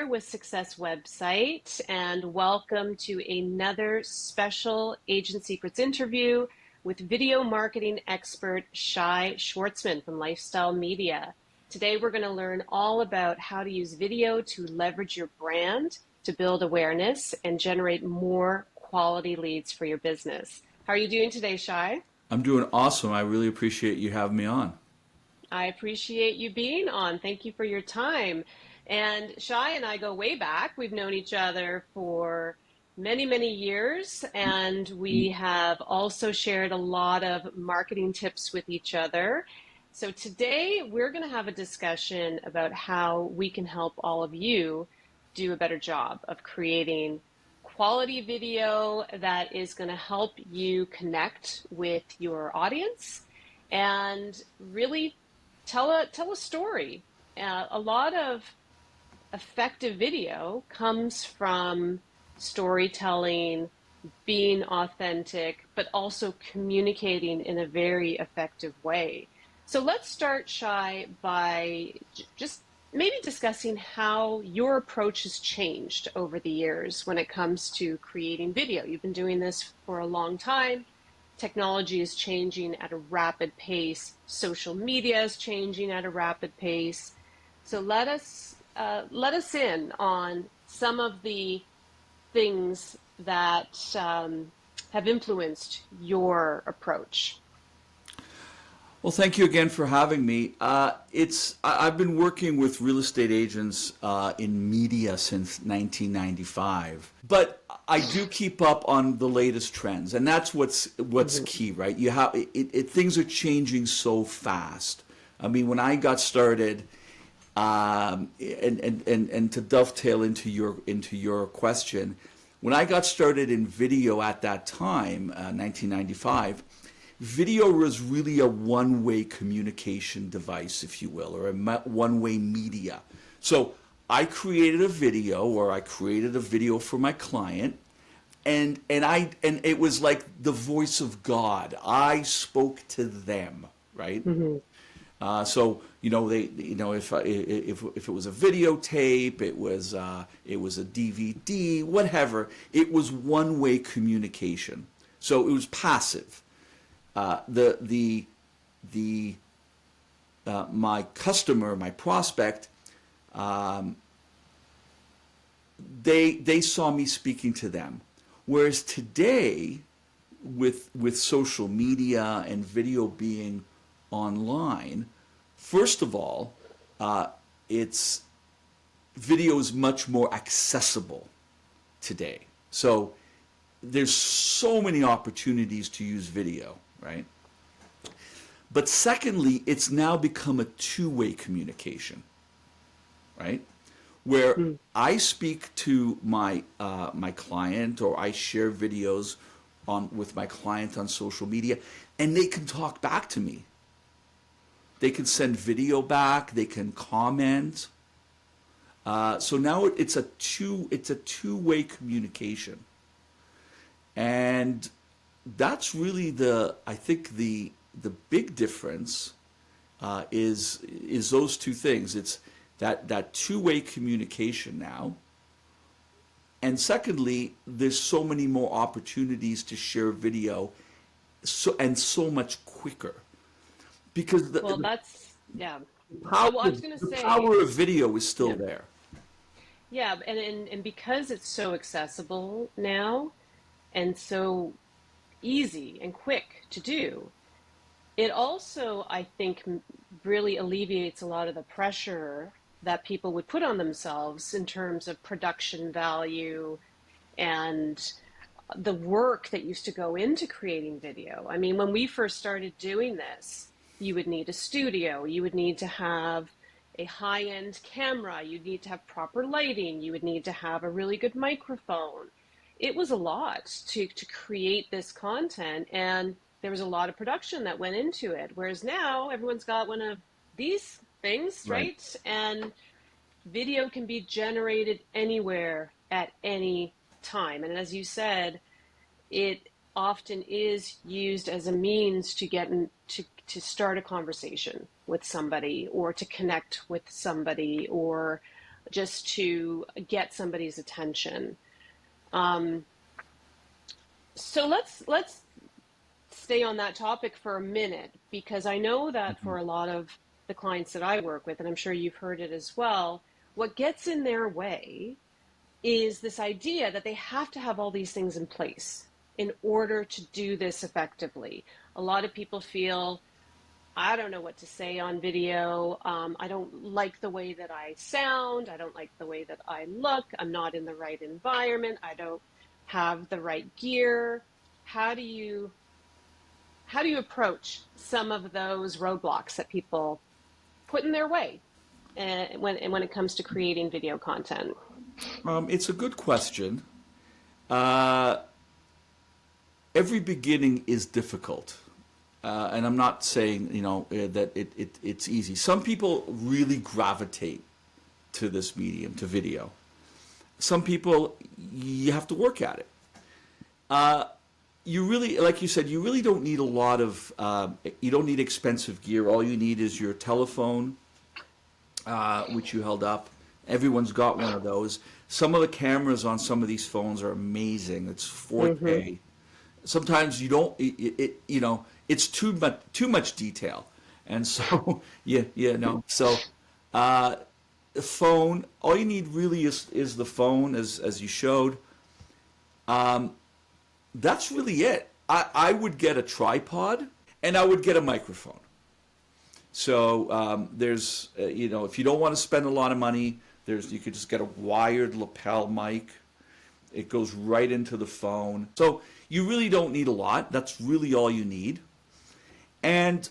here with Success Website, and welcome to another special Agent Secrets interview with video marketing expert Shai Schwartzman from Lifestyle Media. Today, we're going to learn all about how to use video to leverage your brand to build awareness and generate more quality leads for your business. How are you doing today, Shai? I'm doing awesome. I really appreciate you having me on. I appreciate you being on. Thank you for your time. And Shai and I go way back. We've known each other for many, many years, and we have also shared a lot of marketing tips with each other. So today we're going to have a discussion about how we can help all of you do a better job of creating quality video that is going to help you connect with your audience and really tell a story. A lot of effective video comes from storytelling, being authentic, but also communicating in a very effective way. So let's start, Shai, by just maybe discussing how your approach has changed over the years when it comes to creating video. You've been doing this for a long time. Technology is changing at a rapid pace. Social media is changing at a rapid pace. So let us in on some of the things that have influenced your approach. Well, thank you again for having me. I've been working with real estate agents in media since 1995, but I do keep up on the latest trends, and that's what's key, right? Things are changing so fast. I mean, when I got started, and to dovetail into your question, when I got started in video at that time, 1995. Video was really a one-way communication device, if you will, or a one-way media. So I created a video, or I created a video for my client, and it was like the voice of God. I spoke to them, right? So if it was a videotape, it was a DVD, whatever. It was one-way communication. So it was passive. My customer, my prospect, they saw me speaking to them. Whereas today, with social media and video being online, first of all, video is much more accessible today. So there's so many opportunities to use video, right? But secondly, it's now become a two-way communication, right? Where I speak to my client, or I share videos with my client on social media, and they can talk back to me. They can send video back. They can comment. So now it's a two-way communication. And that's really I think the big difference is those two things. It's that two-way communication now. And secondly, there's so many more opportunities to share video so much quicker. Because yeah. Power, So I was going to the say, power of video is still yeah, there. yeah, and because it's so accessible now and so easy and quick to do, it also, I think, really alleviates a lot of the pressure that people would put on themselves in terms of production value and the work that used to go into creating video. I mean, when we first started doing this, you would need a studio, you would need to have a high-end camera, you'd need to have proper lighting, you would need to have a really good microphone. It was a lot to create this content, and there was a lot of production that went into it. Whereas now everyone's got one of these things, Right. right? And video can be generated anywhere at any time. And as you said, it often is used as a means to get to start a conversation with somebody, or to connect with somebody, or just to get somebody's attention. Um, so let's stay on that topic for a minute, because I know that Mhm. for a lot of the clients that I work with, and I'm sure you've heard it as well, what gets in their way is this idea that they have to have all these things in place in order to do this effectively. A lot of people feel, I don't know what to say on video. I don't like the way that I sound. I don't like the way that I look. I'm not in the right environment. I don't have the right gear. How do you how do you approach some of those roadblocks that people put in their way when it comes to creating video content? It's a good question. Uh, every beginning is difficult. And I'm not saying, that it's easy. Some people really gravitate to this medium, to video. Some people, you have to work at it. Uh, you really, like you said, you really don't need a lot of, you don't need expensive gear. All you need is your telephone, which you held up. Everyone's got one of those. Some of the cameras on some of these phones are amazing. It's Mm-hmm. 4K. Sometimes you don't, it's too much detail, and so yeah, no. So uh, the phone, all you need really is the phone, as you showed. That's really it. I would get a tripod and I would get a microphone. So if you don't want to spend a lot of money, you could just get a wired lapel mic. It goes right into the phone. So you really don't need a lot. That's really all you need. And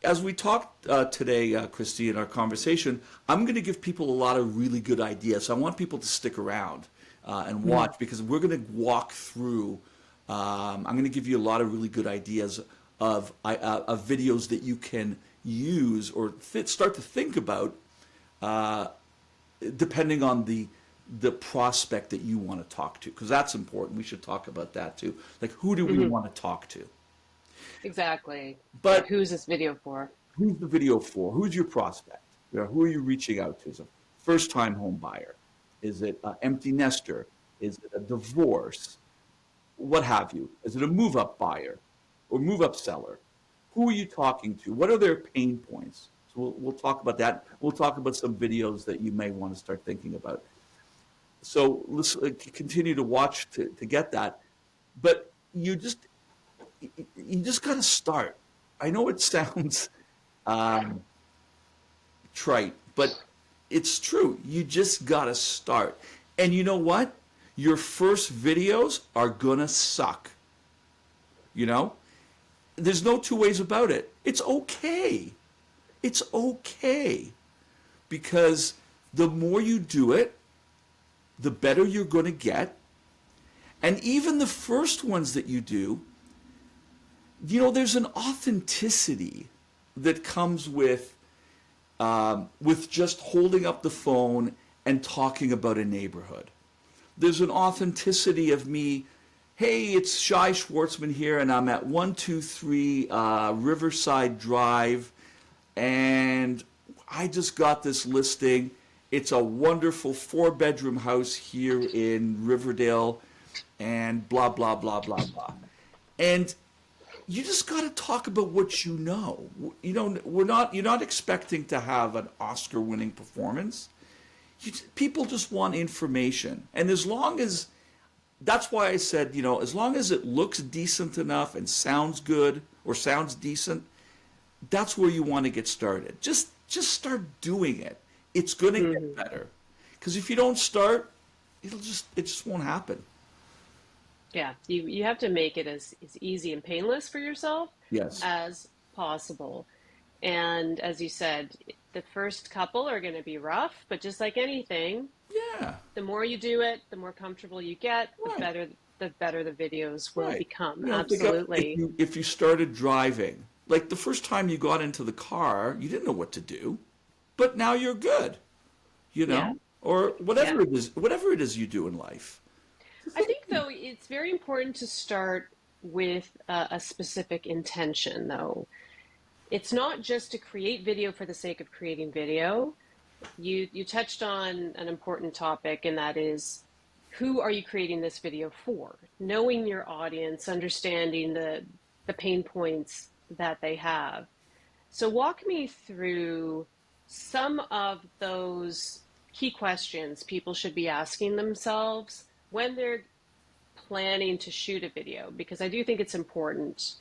as we talked today, Christy, in our conversation, I'm going to give people a lot of really good ideas. So I want people to stick around and watch, because we're going to walk through. I'm going to give you a lot of really good ideas of videos that you can use or start to think about, depending on the prospect that you want to talk to, because that's important. We should talk about that too. Like, who do we Mm-hmm. want to talk to? Exactly. Yeah. But Who's this video for? who's the video for? Who's your prospect? Who are you reaching out to? Is it a first-time home buyer? Is it an empty nester? Is it a divorce? What have you? Is it a move-up buyer or move-up seller? Who are you talking to? What are their pain points? So we'll talk about that. We'll talk about some videos that you may want to start thinking about. So let's continue to watch to get that. But you just got to start. I know it sounds um, trite, but it's true. You just got to start. And you know what? Your first videos are gonna suck. You know? There's no two ways about it. It's okay. It's okay. Because the more you do it, the better you're gonna get. And even the first ones that you do, there's an authenticity that comes with just holding up the phone and talking about a neighborhood. There's an authenticity of me. Hey, it's Shai Schwartzman here, and I'm at 123 Riverside Drive, and I just got this listing. It's a wonderful 4-bedroom house here in Riverdale, and blah, blah, blah, blah, blah. And you just got to talk about what you know. You're not expecting to have an Oscar-winning performance. People just want information. And that's why I said, as long as it looks decent enough and sounds good or sounds decent, that's where you want to get started. Just start doing it. It's going to get Mm-hmm. better. Because if you don't start, it just won't happen. Yeah, you have to make it as easy and painless for yourself Yes. as possible. And as you said, the first couple are going to be rough, but just like anything, Yeah. the more you do it, the more comfortable you get, Right. the better the videos will Right. become. Think of if Absolutely. you started driving, like the first time you got into the car, you didn't know what to do, but now you're good, Yeah. or Yeah. whatever it is you do in life. I think though it's very important to start with a specific intention though. It's not just to create video for the sake of creating video. You touched on an important topic, and that is who are you creating this video for? Knowing your audience, understanding the pain points that they have. So walk me through some of those key questions people should be asking themselves when they're planning to shoot a video, because I do think it's important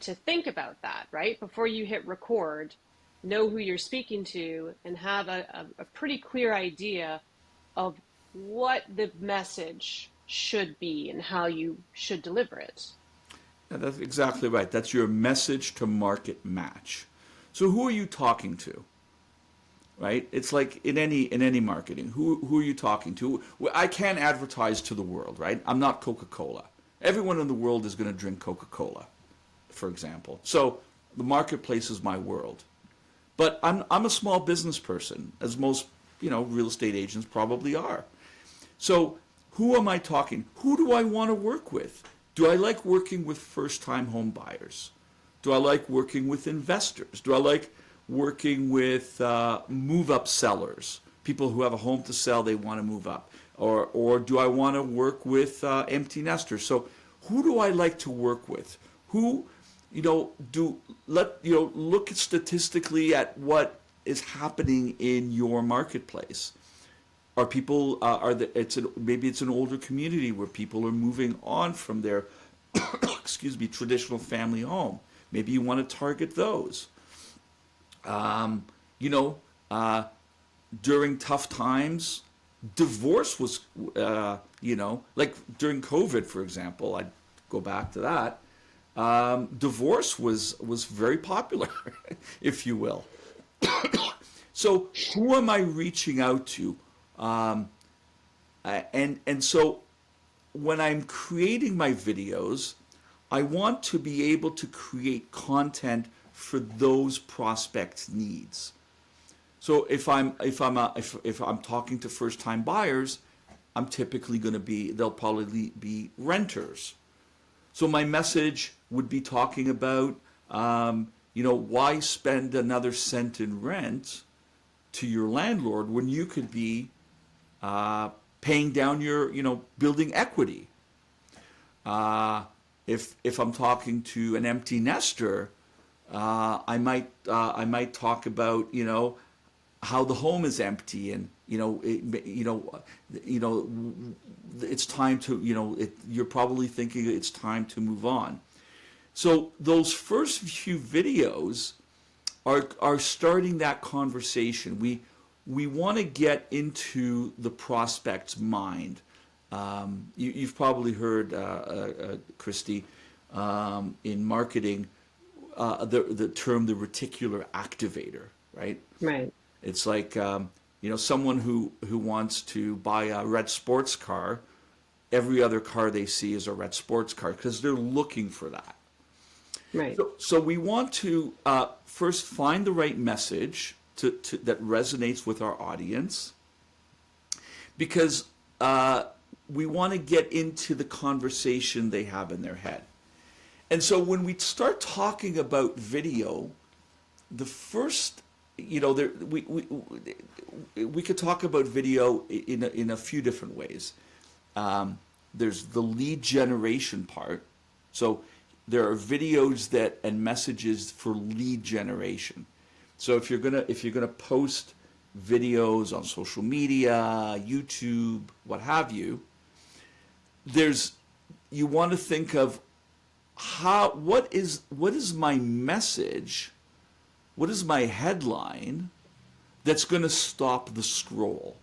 to think about that, right? Before you hit record, know who you're speaking to and have a pretty clear idea of what the message should be and how you should deliver it. Yeah, that's exactly right. That's your message to market match. So who are you talking to? Right? It's like in any marketing. Who are you talking to? Well, I can't advertise to the world, right? I'm not Coca-Cola. Everyone in the world is going to drink Coca-Cola, for example. So the marketplace is my world. But I'm a small business person, as most real estate agents probably are. So who am I talking? Who do I want to work with? Do I like working with first-time home buyers? Do I like working with investors? Do I like working with move-up sellers, people who have a home to sell, they want to move up? Or do I want to work with empty nesters? So who do I like to work with? Who, look at statistically at what is happening in your marketplace. Are people maybe it's an older community where people are moving on from their excuse me, traditional family home. Maybe you want to target those. Um, you know, uh, During tough times, divorce was, like during COVID, for example. I'd go back to that. Divorce was very popular, if you will. So who am I reaching out to? Um, and so when I'm creating my videos, I want to be able to create content for those prospects' needs. So if I'm talking to first time buyers, I'm typically going to be they'll probably be renters. So my message would be talking about why spend another cent in rent to your landlord when you could be paying down your building equity. Uh, if I'm talking to an empty nester, I might talk about how the home is empty and it's time to you're probably thinking it's time to move on. So those first few videos are starting that conversation. We want to get into the prospect's mind. You've probably heard, Christy, in marketing, the term the reticular activator, right? Right. It's like someone who wants to buy a red sports car. Every other car they see is a red sports car because they're looking for that. Right. So we want to first find the right message that resonates with our audience, because we want to get into the conversation they have in their head. And so when we start talking about video, the first, we could talk about video in a few different ways. There's the lead generation part. So there are videos and messages for lead generation. So if you're gonna post videos on social media, YouTube, what have you, you want to think of what is my message, what is my headline that's going to stop the scroll.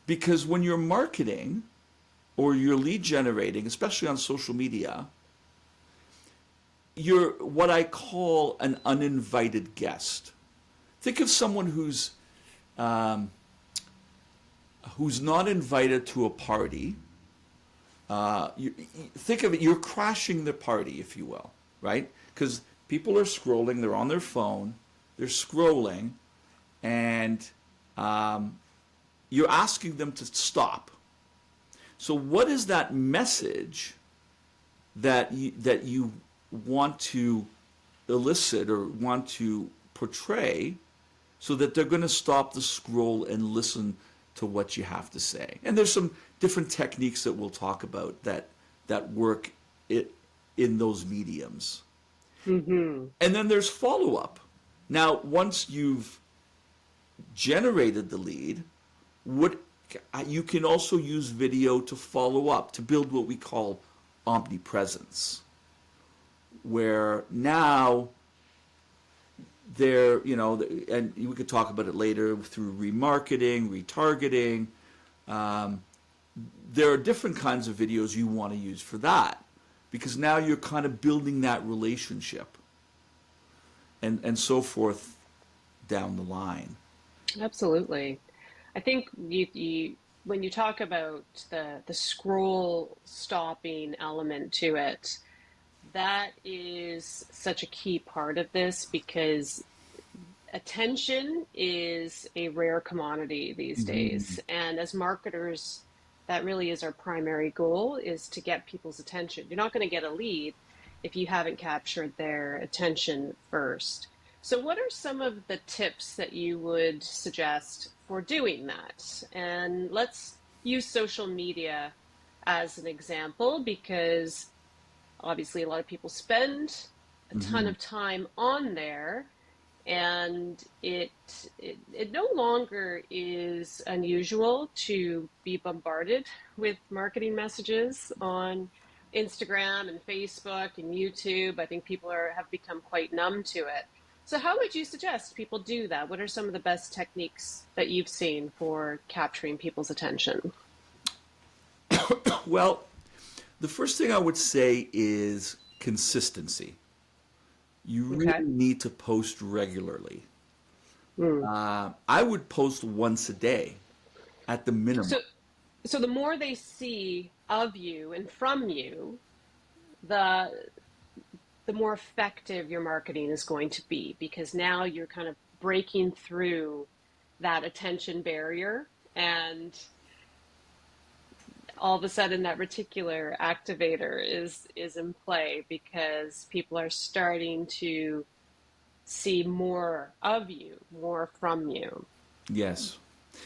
Because when you're marketing or you're lead generating, especially on social media, you're what I call an uninvited guest. Think of someone who's not invited to a party. Think of it, you're crashing the party, if you will, right? Because people are scrolling, they're on their phone, they're scrolling, and you're asking them to stop. So what is that message that you want to elicit or want to portray so that they're going to stop the scroll and listen to what you have to say. And there's some different techniques that we'll talk about that work in those mediums. Mm-hmm. And then there's follow up. Now, once you've generated the lead, what you can also use video to follow up to build what we call omnipresence, where now there, and we could talk about it later through remarketing, retargeting. There are different kinds of videos you want to use for that, because now you're kind of building that relationship and so forth down the line. Absolutely. I think when you talk about the scroll stopping element to it, that is such a key part of this because attention is a rare commodity these Mm-hmm. days. And as marketers, that really is our primary goal, is to get people's attention. You're not going to get a lead if you haven't captured their attention first. So what are some of the tips that you would suggest for doing that? And let's use social media as an example because obviously a lot of people spend a ton Mm-hmm. of time on there, and it no longer is unusual to be bombarded with marketing messages on Instagram and Facebook and YouTube. I think people have become quite numb to it. So how would you suggest people do that? What are some of the best techniques that you've seen for capturing people's attention? Well, the first thing I would say is consistency. You really Okay. need to post regularly. Mm. I would post once a day at the So minimum. so the more they see of you and from you, the the more effective your marketing is going to be because now you're kind of breaking through that attention barrier, and all of a sudden that reticular activator is in play because people are starting to see more of you, more from you. Yes,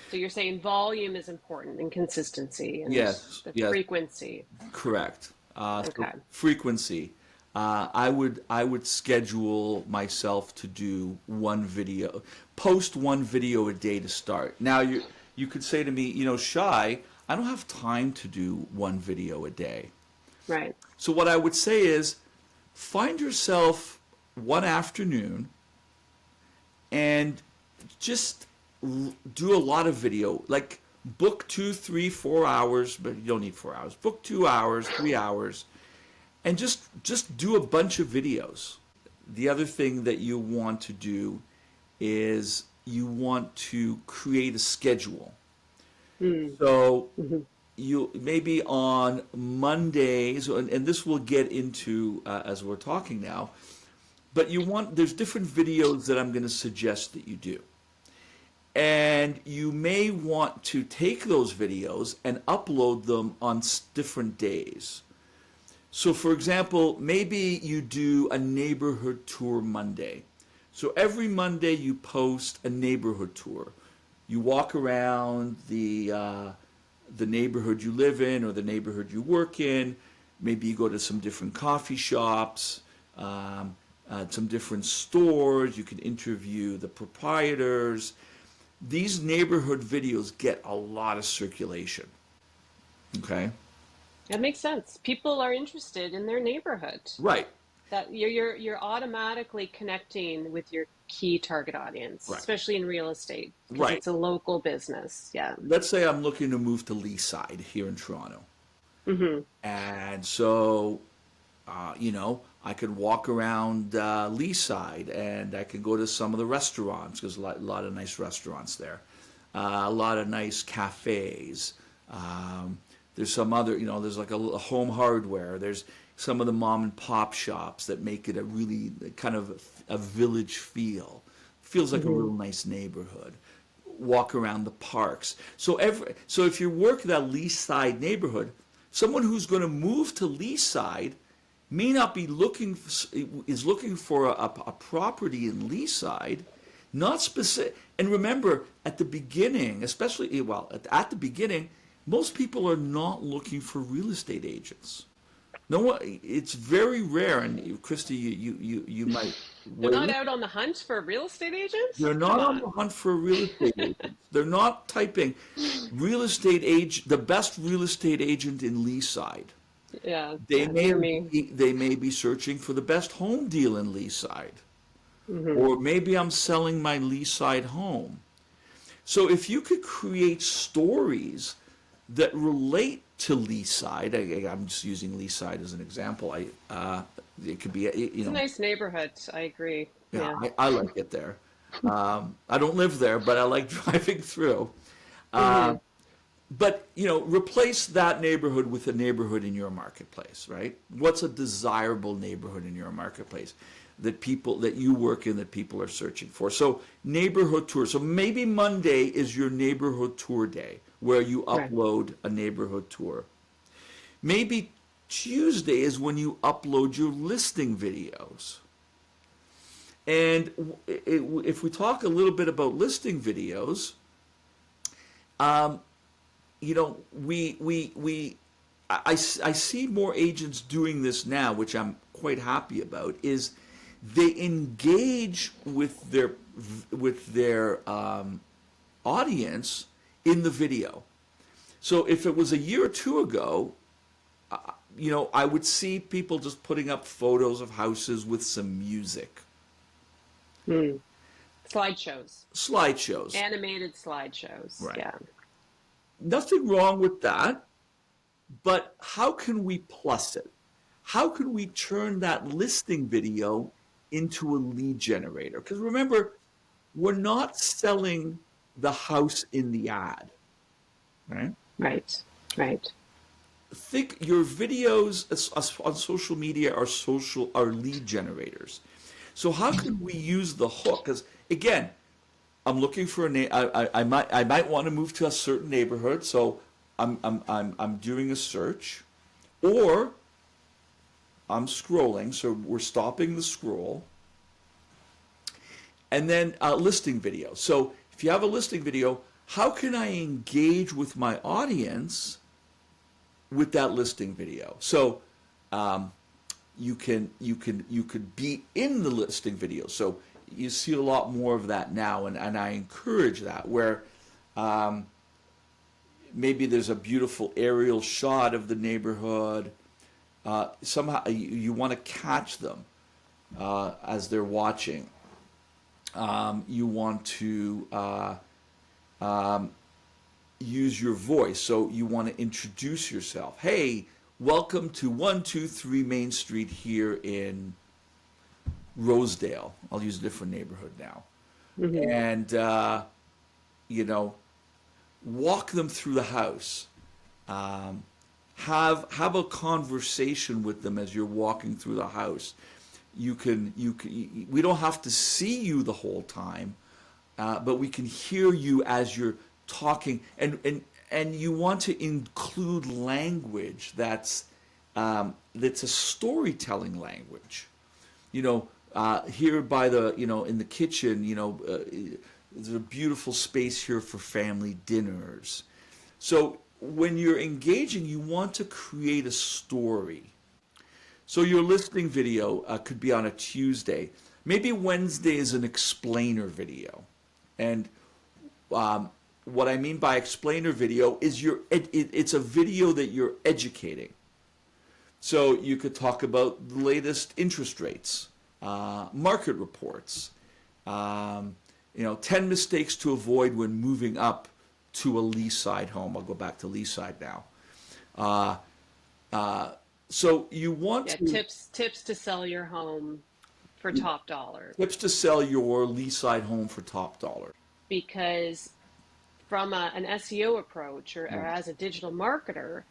So you're saying volume is important and consistency and yes, the yes, frequency. correct. So Okay. frequency. I would schedule myself to do one video, post one video a day to start. Now you could say to me, Shy, I don't have time to do one video a day. Right. So what I would say is find yourself one afternoon and just do a lot of video. Like book 2, 3, 4 hours, but you don't need 4 hours. Book 2 hours, 3 hours, and just do a bunch of videos. The other thing that you want to do is you want to create a schedule. Mm. So Hmm. you maybe on Mondays, and this will get into as we're talking now, but there's different videos that I'm going to suggest that you do. And you may want to take those videos and upload them on different days. So, for example, maybe you do a neighborhood tour Monday. So every Monday you post a neighborhood tour. You walk around the neighborhood you live in or the neighborhood you work in. Maybe you go to some different coffee shops, some different stores. You can interview the proprietors. These neighborhood videos get a lot of circulation. Okay? That makes sense. People are interested in their neighborhood. Right. That you're automatically connecting with your key target audience, Right. especially in real estate, because Right. it's a local business. Yeah. Let's say I'm looking to move to Leaside here in Toronto. Hmm. And so, I could walk around Leaside and I could go to some of the restaurants because a lot of nice restaurants there, a lot of nice cafes. There's some other, there's like a home hardware. There's some of the mom and pop shops that make it a really kind of a village feel. Feels like a Hmm. real nice neighborhood. Walk around the parks. So if you work that Leaside neighborhood, someone who's going to move to Leaside may not be is looking for a property in Leaside. Not specific. And remember, at the beginning, especially, well, at the beginning, most people are not looking for real estate agents. No one, it's very rare, and Christy, you might They're not wait. out on the hunt for a real estate agent? They're Come not on on. the hunt for real estate agents. They're not typing real estate age, the best real estate agent in Leaside. Yeah, They yeah, may near me. they may be searching for the best home deal in Leaside, Hmm. or maybe I'm selling my Leaside home. So if you could create stories that relate to Leaside, I'm just using Leaside as an example. It could be, It's a nice neighborhood. I agree. yeah, Yeah. I like it there. I don't live there, but I like driving through. Hmm. But replace that neighborhood with a neighborhood in your marketplace, right? What's a desirable neighborhood in your marketplace that you work in, that people are searching for? So neighborhood tour. So maybe Monday is your neighborhood tour day where you Right. upload a neighborhood tour. Maybe Tuesday is when you upload your listing videos. And if we talk a little bit about listing videos, I see more agents doing this now, which I'm quite happy about, is they engage with their audience in the video. So if it was a year or two ago, I would see people just putting up photos of houses with some music, Hmm. Slideshows, slideshows. animated slideshows. Right. Yeah. Nothing wrong with that, but how can we plus it? How can we turn that listing video into a lead generator? Because remember, we're not selling the house in the ad, right? Right. Right. Think your videos on social media are lead generators. So how can we use the hook? Because again, I'm looking for a name. I might want to move to a certain neighborhood, so I'm doing a search, or I'm scrolling. So we're stopping the scroll, and then listing video. So if you have a listing video, how can I engage with my audience with that listing video? So you could be in the listing video. So you see a lot more of that now, and I encourage that, where um, maybe there's a beautiful aerial shot of the neighborhood. Somehow you want to catch them as they're watching. You want to use your voice. So you want to introduce yourself. Hey, welcome to 123 Main Street here in Rosedale. I'll use a different neighborhood now. Hmm. And, you know, walk them through the house. Um, have a conversation with them as you're walking through the house. We don't have to see you the whole time, but we can hear you as you're talking, and you want to include language that's a storytelling language. Here by the in the kitchen, there's a beautiful space here for family dinners. So when you're engaging, you want to create a story. So your listing video could be on a Tuesday. Maybe Wednesday is an explainer video. And what I mean by explainer video is it's a video that you're educating. So you could talk about the latest interest rates, market reports, 10 mistakes to avoid when moving up to a lease side home. I'll go back to lease side now. Uh, so you want Yeah. to Tips to sell your home for top dollar. tips to sell your lease side home for top dollar. Because from an SEO approach or Right. as a digital marketer,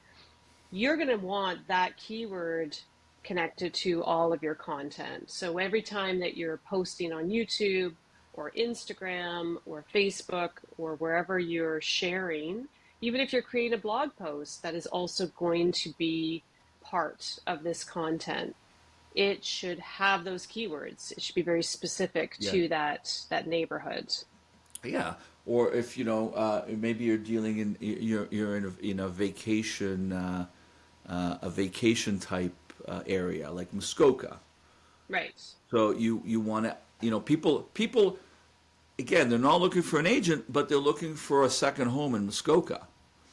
you're going to want that keyword connected to all of your content. So every time that you're posting on YouTube or Instagram or Facebook or wherever you're sharing, even if you're creating a blog post, that is also going to be part of this content. it should have those keywords. It should be very specific Yeah. to that neighborhood. Yeah. Or if maybe you're dealing in you're in a vacation type area like Muskoka. Right. So you want to people again, they're not looking for an agent, but they're looking for a second home in Muskoka.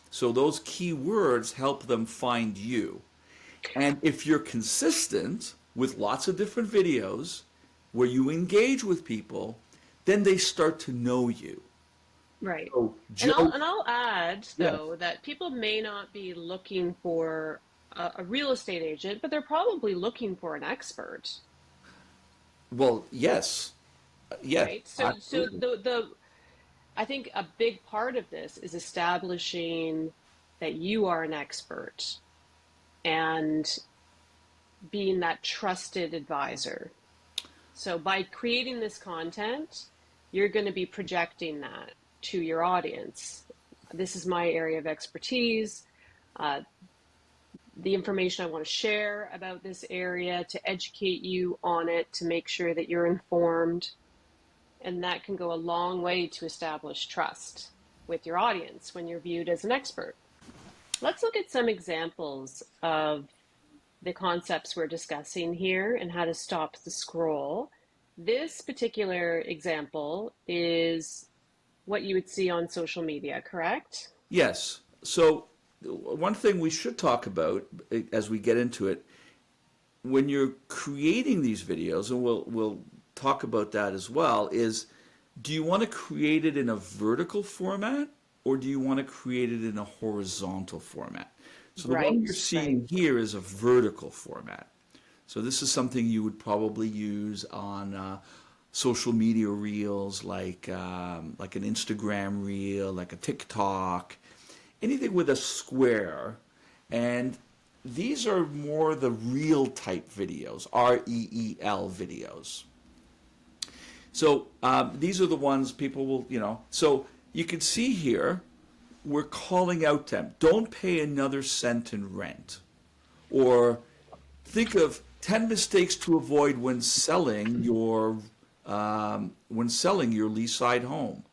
So those keywords help them find you. And if you're consistent with lots of different videos where you engage with people, then they start to know you. Right. So And Joe, I'll add yes. though that people may not be looking for a real estate agent, but they're probably looking for an expert, Well, yes. Yes, right? So absolutely. the I think a big part of this is establishing that you are an expert and being that trusted advisor. So by creating this content, you're going to be projecting that to your audience. This is my area of expertise. Uh, the information I want to share about this area to educate you on it, to make sure that you're informed. And that can go a long way to establish trust with your audience when you're viewed as an expert. Let's look at some examples of the concepts we're discussing here and how to stop the scroll. This particular example is what you would see on social media, correct? Yes. So one thing we should talk about as we get into it, when you're creating these videos, and we'll talk about that as well, is do you want to create it in a vertical format or do you want to create it in a horizontal format? So the one Right, you're right. seeing here is a vertical format. So this is something you would probably use on social media reels like an Instagram reel, like a TikTok, anything with a square. And these are more the reel type videos, REEL videos. So these are the ones people will, So you can see here, we're calling out them. Don't pay another cent in rent. Or think of 10 mistakes to avoid when selling your lease-side home,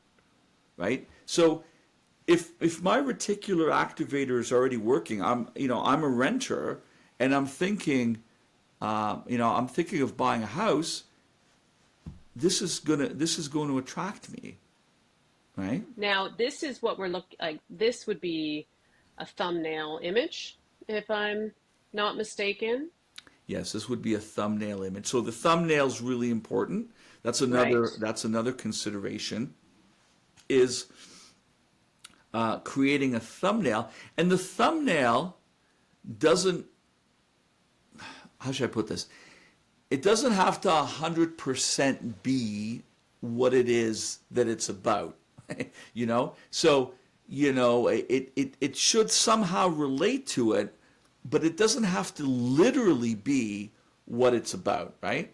right? So if my reticular activator is already working, I'm a renter and I'm thinking of buying a house. This is going to attract me, right? Now, this is what we're looking like. This would be a thumbnail image, if I'm not mistaken. Yes, this would be a thumbnail image. So the thumbnail's really important. That's Right. another consideration is creating a thumbnail, and the thumbnail doesn't. How should I put this? It doesn't have to 100% be what it is that it's about. So it should somehow relate to it, but it doesn't have to literally be what it's about, right?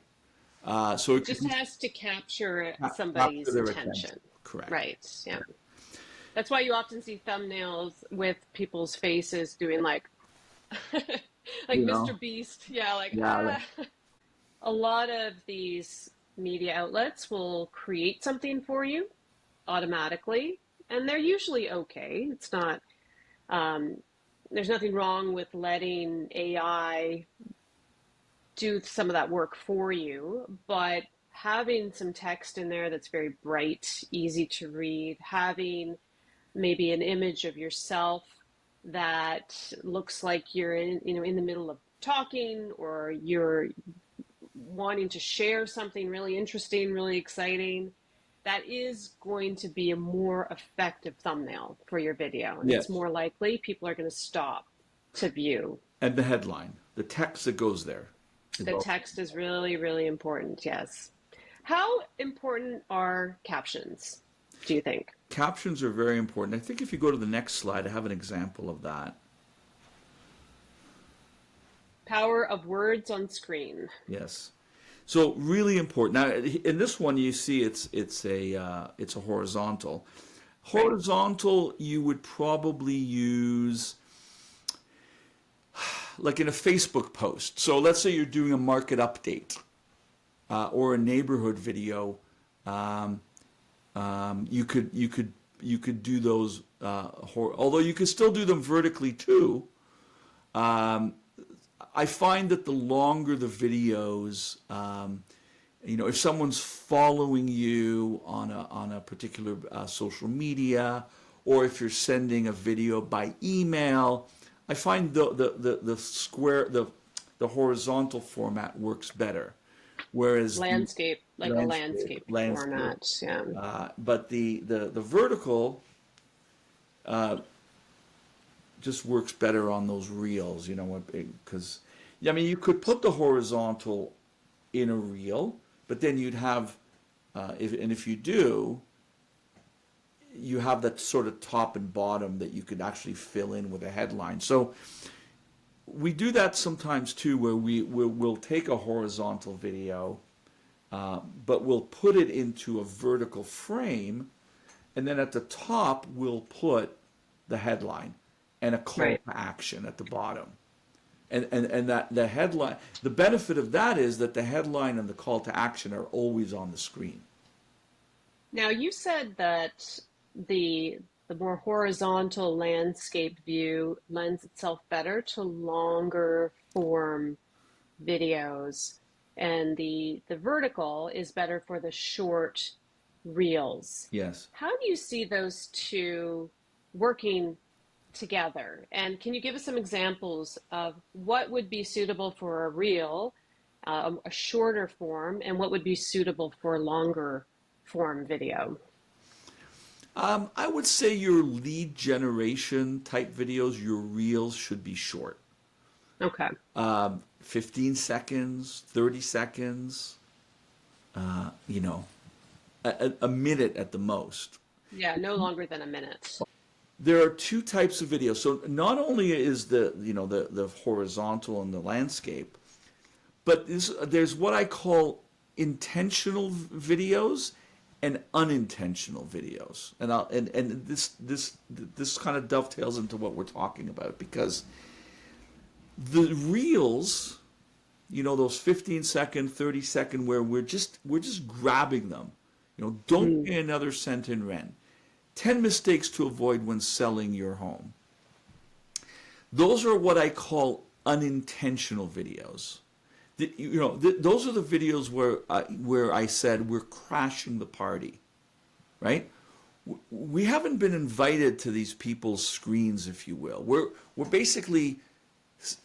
So It it could just be has to capture capture somebody's their attention. attention. Correct. Right. Yeah. That's why you often see thumbnails with people's faces doing like like You Mr. know, Beast. Yeah, like yeah, ah. A lot of these media outlets will create something for you automatically, and they're usually okay. It's not um, there's nothing wrong with letting AI do some of that work for you, but having some text in there that's very bright, easy to read, having maybe an image of yourself that looks like you're in the middle of talking, or you're wanting to share something really interesting, really exciting, that is going to be a more effective thumbnail for your video, and it's yes. more likely people are going to stop to view. And the headline, the text that goes there is The all. text is really, really important. Yes. How important are captions, do you think? Captions are very important. I think if you go to the next slide, I have an example of that. Power of words on screen. Yes. So really important. Now, in this one, you see it's a horizontal. Right. Horizontal, you would probably use like in a Facebook post. So let's say you're doing a market update or a neighborhood video. Um, you could do those. Although you could still do them vertically too. Um, I find that the longer the videos, if someone's following you on a particular social media, or if you're sending a video by email, I find the square the horizontal format works better, whereas the Landscape, like a landscape landscape landscape. format. Yeah. But the vertical just works better on those reels, because I mean you could put the horizontal in a reel, but then you'd have if you do, you have that sort of top and bottom that you could actually fill in with a headline. So we do that sometimes too, where we'll take a horizontal video, but we'll put it into a vertical frame, and then at the top we'll put the headline and a call Right. to action at the bottom. And that the headline, the benefit of that is that the headline and the call to action are always on the screen. Now, you said that the the more horizontal landscape view lends itself better to longer form videos, and the vertical is better for the short reels. Yes. How do you see those two working together? And can you give us some examples of what would be suitable for a reel, a shorter form, and what would be suitable for longer form video? I would say your lead generation type videos, your reels should be short. Okay. 15 seconds, 30 seconds, uh, you know, a minute at the most. Yeah, no longer than a minute. There are two types of videos. So not only is the horizontal and the landscape, but there's what I call intentional videos and unintentional videos. And this kind of dovetails into what we're talking about, because the reels, those 15-second, 30-second, where we're just grabbing them. Don't Mm. pay another cent in rent. 10 mistakes to avoid when selling your home. Those are what I call unintentional videos. Those are the videos where I said we're crashing the party, right? We haven't been invited to these people's screens, if you will. We're basically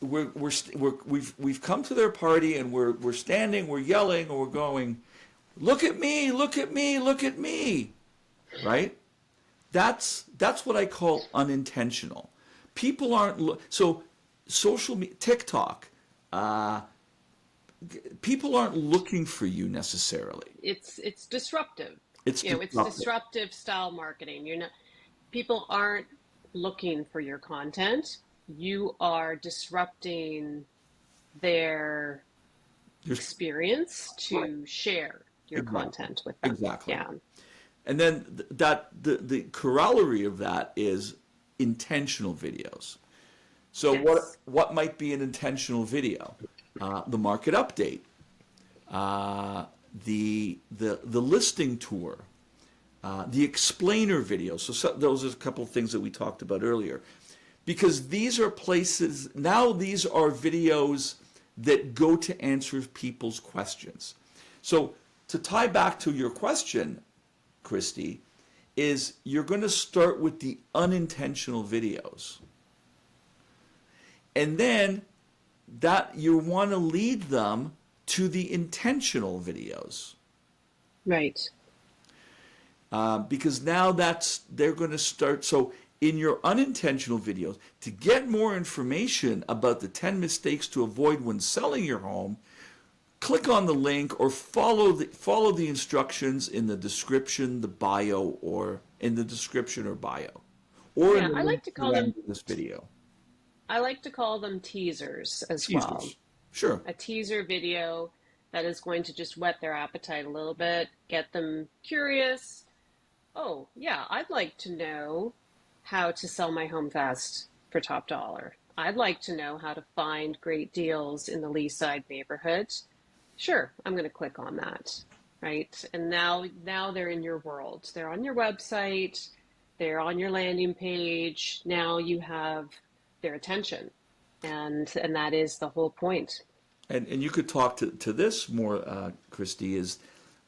we've come to their party, and we're standing, we're yelling, or we're going, look at me, look at me, look at me, right? That's what I call unintentional. People aren't so social media, TikTok. People aren't looking for you necessarily. It's disruptive. It's It's disruptive. disruptive style marketing. People aren't looking for your content. You are disrupting their There's experience right. to share your Exactly. content with them. Exactly. Yeah. And then the corollary of that is intentional videos. So Yes. what might be an intentional video? The market update, uh, the listing tour, the explainer video. So those are a couple of things that we talked about earlier, because these are places now. These are videos that go to answer people's questions. So to tie back to your question, Christy, is you're going to start with the unintentional videos. And then that you want to lead them to the intentional videos. Right. Because now they're going to start. So in your unintentional videos, to get more information about the 10 mistakes to avoid when selling your home, click on the link or follow the instructions in the description, the bio, or in the description or bio, or in Yeah, the I link like to to call the end them of this video. teasers as well. Teasers. Sure. A teaser video that is going to just whet their appetite a little bit, get them curious. Oh, yeah, I'd like to know how to sell my home fast for top dollar. I'd like to know how to find great deals in the Leaside neighborhood. Sure, I'm going to click on that, right? And now they're in your world. They're on your website, they're on your landing page. Now you have their attention. And that is the whole point. And you could talk to this more, Christy, is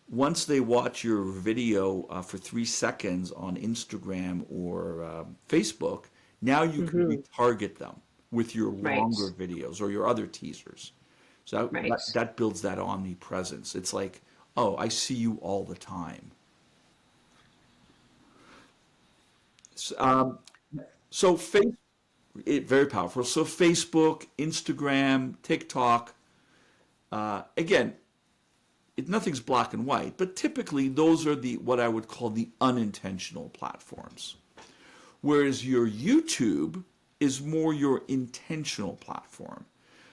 once they watch your video for 3 seconds on Instagram or Facebook, now you can Hmm. retarget them with your Right, longer videos or your other teasers. So right. that builds that omnipresence. It's like, oh, I see you all the time. So, so very powerful. So Facebook, Instagram, TikTok. Again, nothing's black and white, but typically those are the what I would call the unintentional platforms. Whereas your YouTube is more your intentional platform.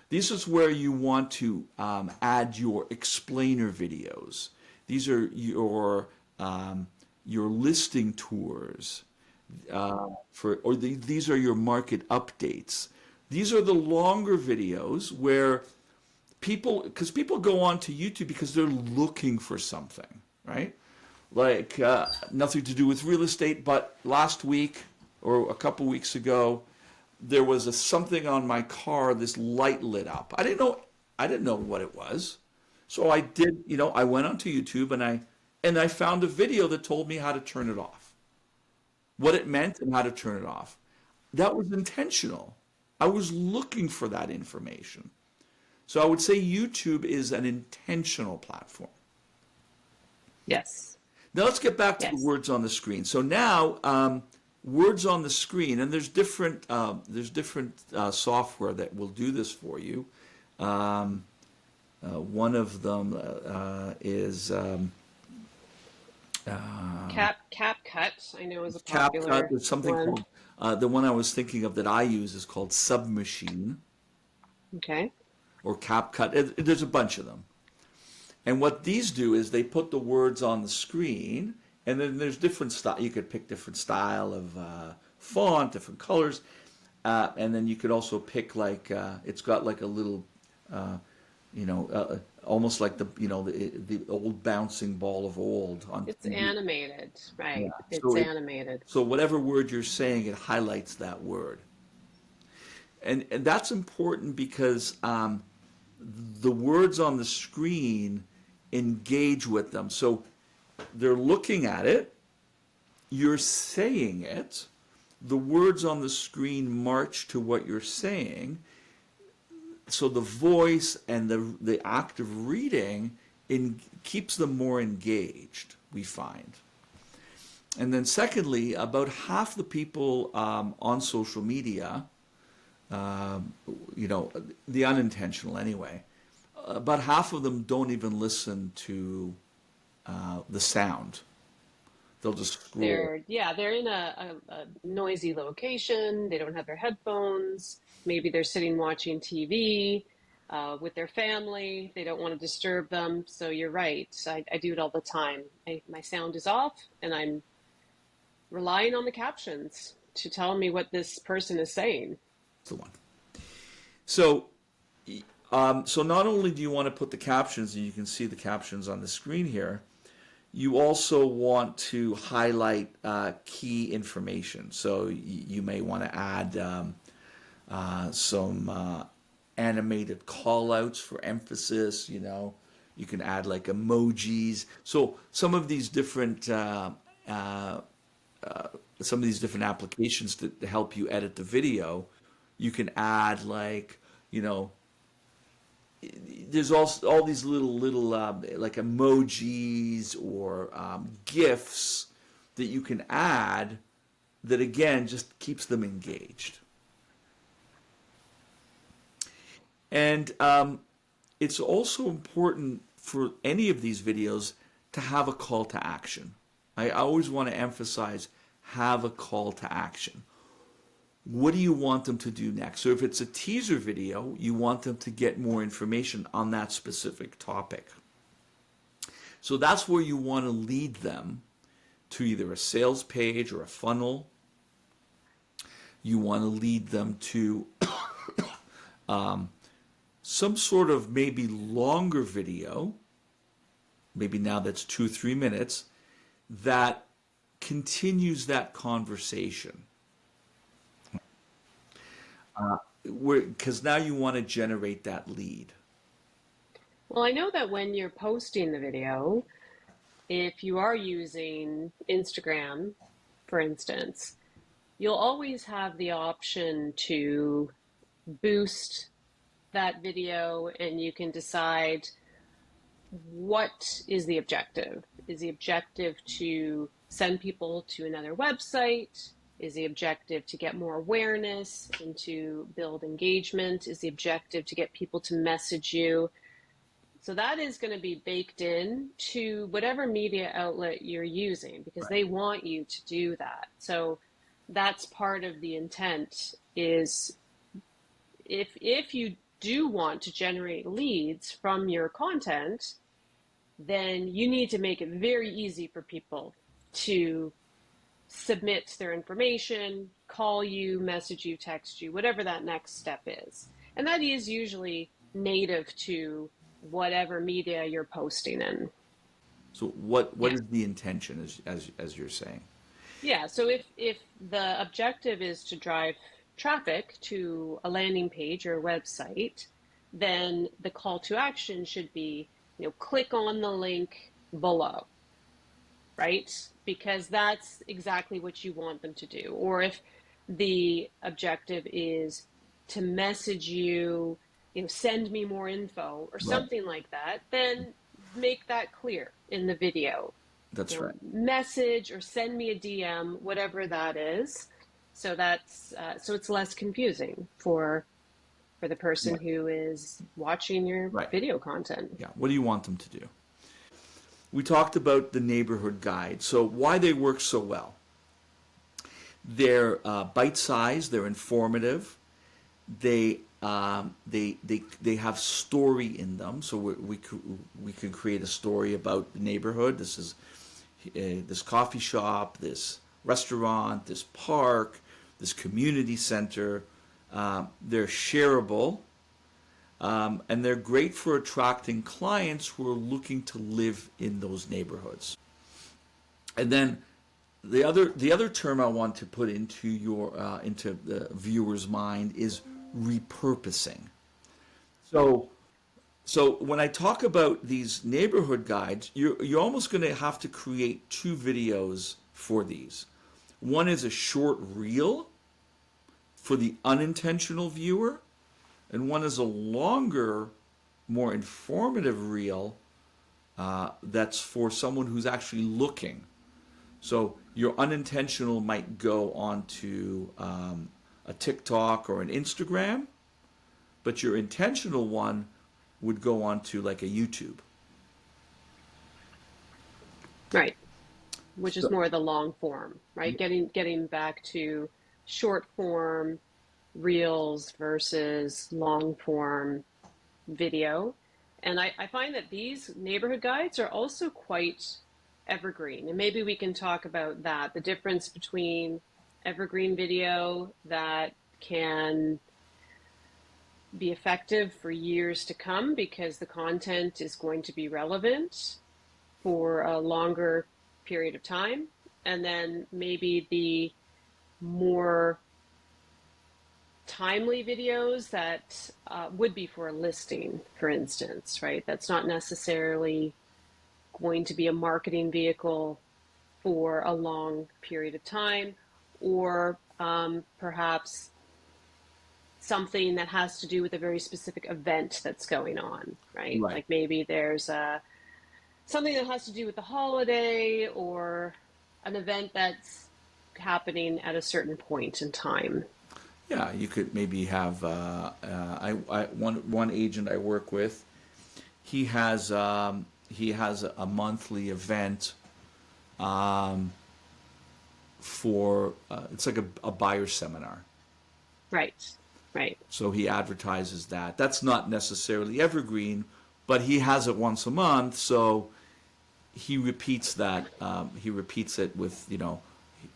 This is where you want to add your explainer videos. These are your listing tours these are your market updates. These are the longer videos where because people go on to YouTube because they're looking for something, right? Like nothing to do with real estate, but last week or a couple weeks ago, there was something on my car. This light lit up. I didn't know what it was, so I did. I went onto YouTube and I found a video that told me how to turn it off, what it meant, and how to turn it off. That was intentional. I was looking for that information. So I would say YouTube is an intentional platform. Yes, Now let's get back to the yes. words on the screen. So now words on the screen, and there's different software that will do this for you. One of them is CapCut, I know, is a CapCut. popular There's something one. called the one I was thinking of that I use is called Submachine Okay. or CapCut. There's a bunch of them. And what these do is they put the words on the screen, and then there's different style. You could pick different style of font, different colors, and then you could also pick it's got like a little, almost like the old bouncing ball of old on It's TV. animated, Yeah. right? It's So animated. whatever word you're saying, it highlights that word, and that's important because the words on the screen engage with them. So they're looking at it, you're saying it, the words on the screen march to what you're saying. So the voice and the act of reading keeps them more engaged, we find. And then secondly, about half the people on social media, the unintentional anyway, about half of them don't even listen to the sound. They'll just scroll. They're in a noisy location. They don't have their headphones. Maybe they're sitting watching TV with their family. They don't want to disturb them. So you're right. I do it all the time. My sound is off, and I'm relying on the captions to tell me what this person is saying. That's the one. So, so not only do you want to put the captions, and you can see the captions on the screen here, you also want to highlight key information. So you may want to add some animated callouts for emphasis. You can add like emojis. So some of these different applications to help you edit the video, you can add there's all these little like emojis or gifs that you can add that again just keeps them engaged. And it's also important for any of these videos to have a call to action. I always want to emphasize have a call to action. What do you want them to do next? So if it's a teaser video, you want them to get more information on that specific topic. So that's where you want to lead them to either a sales page or a funnel. You want to lead them to some sort of maybe longer video, maybe now that's 2 3 minutes, that continues that conversation. Because now you want to generate that lead. Well, I know that when you're posting the video, if you are using Instagram, for instance, you'll always have the option to boost that video and you can decide what is the objective. Is the objective to send people to another website? Is the objective to get more awareness and to build engagement? Is the objective to get people to message you? So that is going to be baked in to whatever media outlet you're using because Right. they want you to do that. So that's part of the intent is if you do want to generate leads from your content, then you need to make it very easy for people to submit their information, call you, message you, text you, whatever that next step is. And that is usually native to whatever media you're posting in. So what Yeah. is the intention as you're saying? Yeah, so if the objective is to drive traffic to a landing page or a website, then the call to action should be, click on the link below, right? Because that's exactly what you want them to do. Or if the objective is to message you, send me more info or Right. something like that, then make that clear in the video. That's right. Message or send me a DM, whatever that is. So that's so it's less confusing for the person Right. who is watching your Right. video content. Yeah. What do you want them to do? We talked about the neighborhood guide. So why they work so well? They're bite-sized. They're informative. They have story in them. So we can create a story about the neighborhood. This is this coffee shop, this restaurant, this park, this community center. They're shareable. And they're great for attracting clients who are looking to live in those neighborhoods. And then the other term I want to put into into the viewer's mind is repurposing. So so when I talk about these neighborhood guides, you're almost going to have to create two videos for these. One is a short reel for the unintentional viewer, and one is a longer, more informative reel that's for someone who's actually looking. So your unintentional might go onto a TikTok or an Instagram, but your intentional one would go onto like a YouTube. Right. Which is So, more the long form, right? Getting back to short form reels versus long form video. And I find that these neighborhood guides are also quite evergreen. And maybe we can talk about that, the difference between evergreen video that can be effective for years to come because the content is going to be relevant for a longer period of time. And then maybe the more timely videos that would be for a listing, for instance, right? That's not necessarily going to be a marketing vehicle for a long period of time, or perhaps something that has to do with a very specific event that's going on, right? right. Like maybe there's something that has to do with the holiday or an event that's happening at a certain point in time. Yeah, you could maybe have one agent I work with. He has a monthly event for it's like a buyer seminar. Right, right. So he advertises that. That's not necessarily evergreen, but he has it once a month. So he repeats that. He repeats it with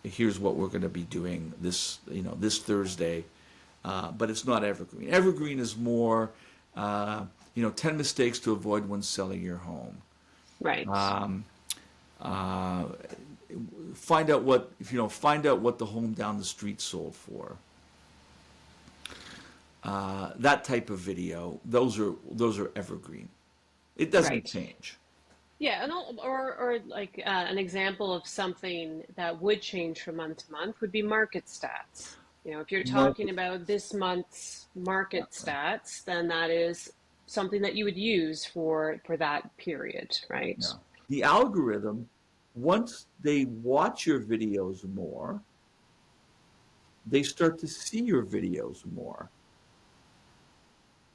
here's what we're going to be doing this this Thursday. but it's not evergreen. Evergreen is more, 10 mistakes to avoid when selling your home. Right. Um, uh, find out what the home down the street sold for. That type of video, those are evergreen. It doesn't Right. change. Yeah, and or like an example of something that would change from month to month would be market stats. You know, if you're talking Market. about this month's Yeah, market stats, then that is something that you would use for that period, right? yeah. The algorithm, once they watch your videos more, they start to see your videos more.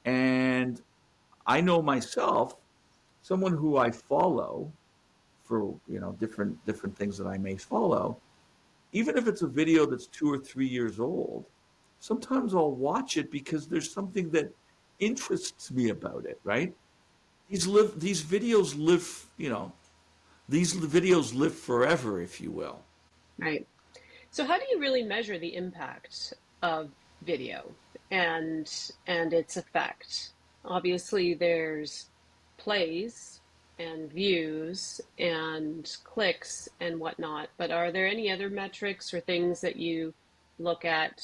And I know myself, someone who I follow for different things that I may follow, even if it's a video that's 2 or 3 years old, sometimes I'll watch it because there's something that interests me about it, right? These videos live, these videos live forever, if you will. Right. So how do you really measure the impact of video and its effect? Obviously, there's plays and views and clicks and whatnot, but are there any other metrics or things that you look at?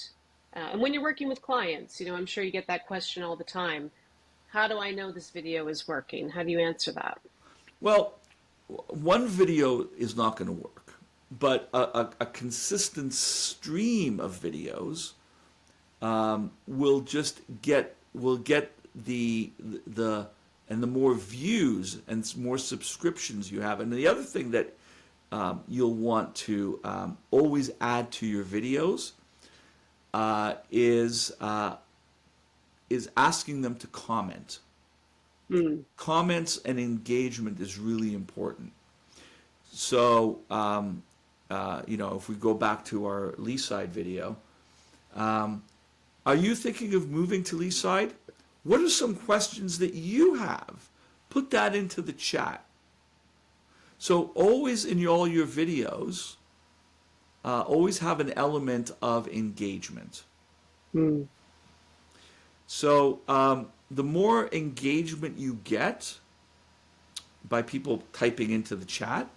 And when you're working with clients, I'm sure you get that question all the time. How do I know this video is working? How do you answer that? Well, one video is not going to work, but a consistent stream of videos will get the and the more views and more subscriptions you have. And the other thing that you'll want to always add to your videos uh, is uh, is asking them to comment. Hmm. Comments and engagement is really important. So, if we go back to our Leaside video, um, are you thinking of moving to Leaside? What are some questions that you have? Put that into the chat. So always in all your videos, always have an element of engagement. Hmm. So the more engagement you get by people typing into the chat,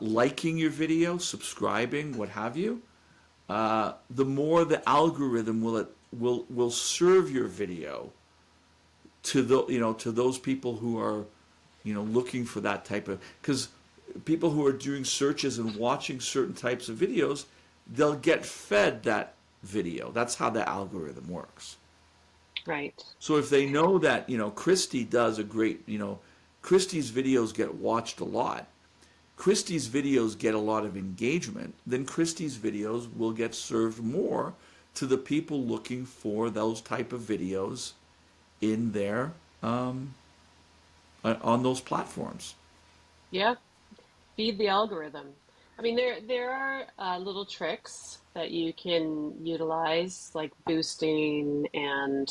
liking your video, subscribing, what have you, the more the algorithm will serve your video to to those people who are looking for that type of, because people who are doing searches and watching certain types of videos, they'll get fed that video. That's how the algorithm works. Right. So if they know that Christy does a great Christy's videos get watched a lot, Christie's videos get a lot of engagement, then Christie's videos will get served more to the people looking for those type of videos in their on those platforms. Yeah. Feed the algorithm. I mean, there are little tricks that you can utilize, like boosting and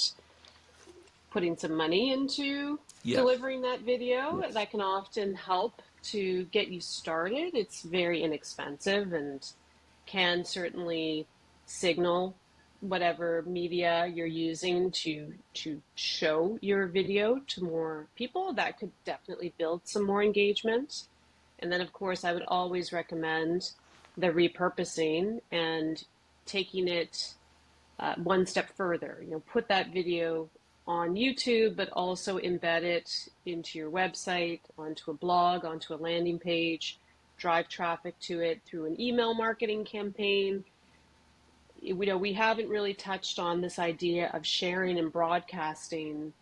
putting some money into Yes. delivering that video. Yes. That can often help to get you started. It's very inexpensive and can certainly signal whatever media you're using to show your video to more people. That could definitely build some more engagement. And then, of course, I would always recommend the repurposing and taking it one step further. Put that video on YouTube, but also embed it into your website, onto a blog, onto a landing page, drive traffic to it through an email marketing campaign. We haven't really touched on this idea of sharing and broadcasting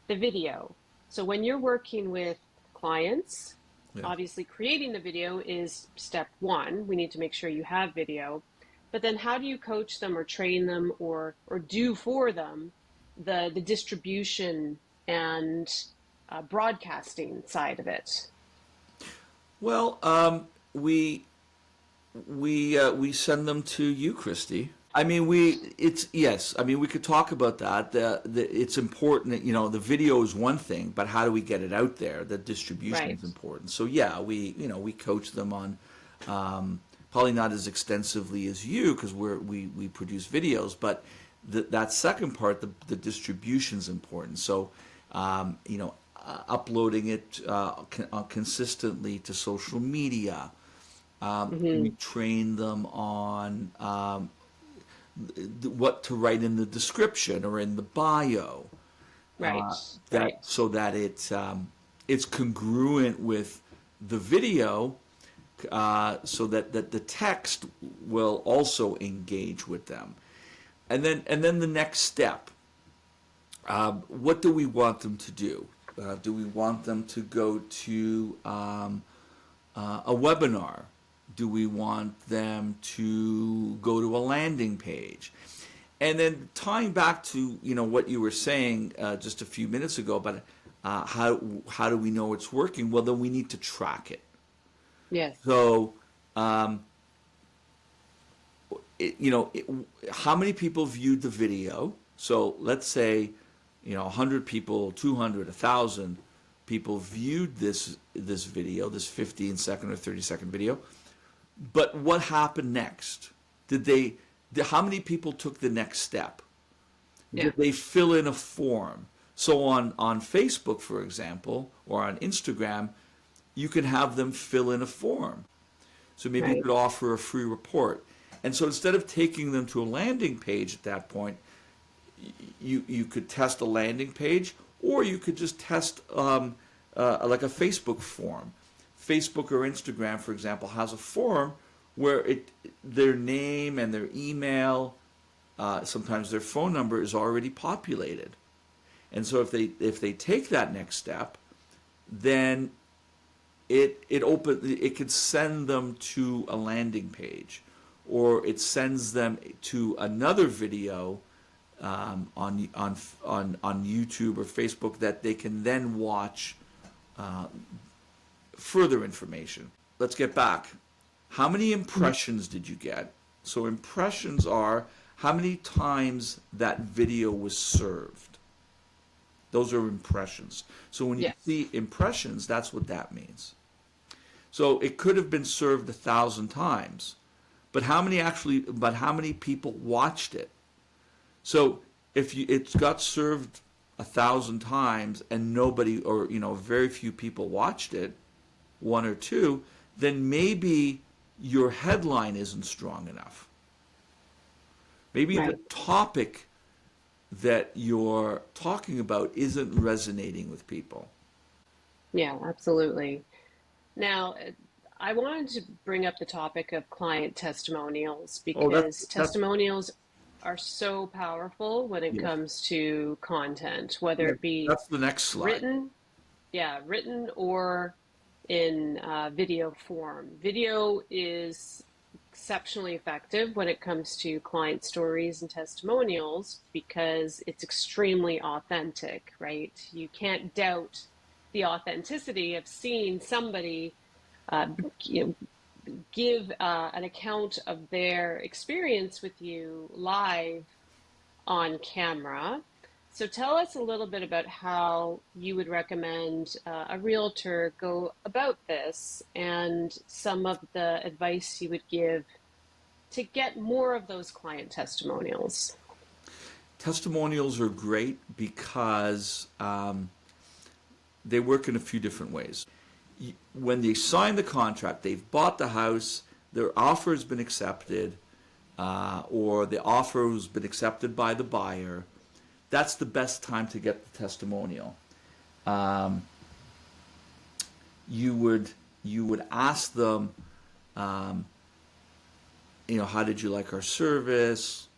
the video. So when you're working with clients, Yeah. obviously creating the video is step one. We need to make sure you have video. But then how do you coach them or train them or do for them the distribution and broadcasting side of it? Well, we send them to you, Christy. I mean, it's yes. I mean, we could talk about that. It's important that, the video is one thing, but how do we get it out there? The distribution Right. is important. So yeah, we coach them on, probably not as extensively as you because we produce videos, but that second part, the distribution is important. So, uploading it consistently to social media. We Hmm. train them on what to write in the description or in the bio, Right, that right, so that it's congruent with the video, so that the text will also engage with them. And then the next step, what do we want them to do? Do we want them to go to a webinar? Do we want them to go to a landing page? And then tying back to what you were saying just a few minutes ago about how do we know it's working? Well, then we need to track it. yes, So um, it, you know it, how many people viewed the video? So let's say 100 people, 200, 1,000 people viewed this video, this 15-second or 30-second video. But what happened next? How many people took the next step? yeah, Did they fill in a form? So on Facebook, for example, or on Instagram, you can have them fill in a form. So maybe you right, could offer a free report. And so instead of taking them to a landing page at that point, you could test a landing page, or you could just test like a Facebook form. Facebook or Instagram, for example, has a form where their name and their email, sometimes their phone number is already populated. And so if they take that next step, then it could send them to a landing page, or it sends them to another video on YouTube or Facebook that they can then watch further information. Let's get back. How many impressions did you get? So impressions are how many times that video was served. Those are impressions. So when you yes, see impressions, that's what that means. So it could have been served 1,000 times, but how many people watched it? So if it's got served 1,000 times and nobody, or very few people watched it, one or two, then maybe your headline isn't strong enough. Maybe the right. topic that you're talking about isn't resonating with people. Yeah, absolutely. Now, I wanted to bring up the topic of client testimonials Oh, because that's testimonials are so powerful when it yes, comes to content, whether yeah, it be that's the next slide. written, yeah, written or in video form. Video is exceptionally effective when it comes to client stories and testimonials because it's extremely authentic, right? You can't doubt the authenticity of seeing somebody uh, you know, give an account of their experience with you live on camera. So tell us a little bit about how you would recommend a realtor go about this and some of the advice you would give to get more of those client testimonials. Testimonials are great because they work in a few different ways. When they sign the contract, they've bought the house, their offer has been accepted, or the offer has been accepted by the buyer. That's the best time to get the testimonial. Um, you would ask them, um, how did you like our service?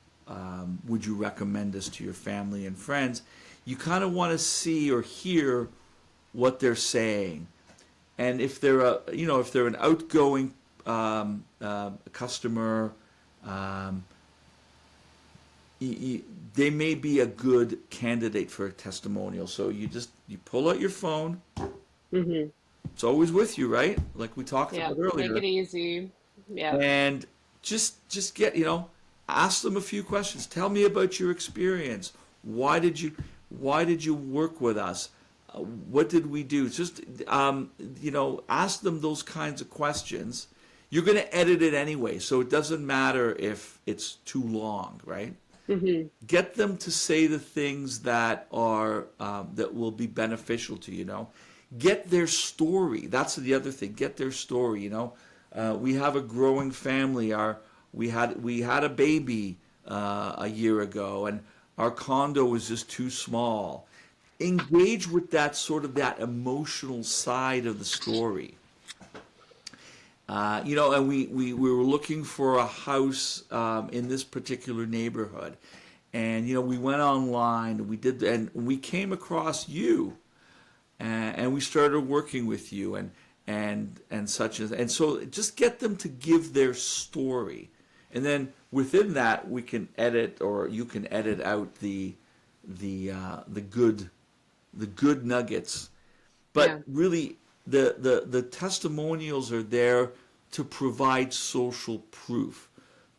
Would you recommend us to your family and friends? You kind of want to see or hear what they're saying, and if they're an outgoing customer, um, they may be a good candidate for a testimonial. So you pull out your phone. Mm-hmm. It's always with you, right? Like we talked Yeah, about make earlier. it easy. Yeah, And just get, ask them a few questions. Tell me about your experience. Why did you work with us? What did we do? Just ask them those kinds of questions. You're going to edit it anyway, so it doesn't matter if it's too long, right? Hmm. Get them to say the things that are that will be beneficial to you. You know, get their story. That's the other thing. Get their story. You know, we have a growing family. We had a baby a year ago, and our condo was just too small. Engage with that sort of that emotional side of the story. You know, and we were looking for a house in this particular neighborhood. And, you know, we went online, and we came across you, and we started working with you and such as, and so just get them to give their story. And then within that, we can edit, or you can edit out the good nuggets. Yeah. But really, the testimonials are there to provide social proof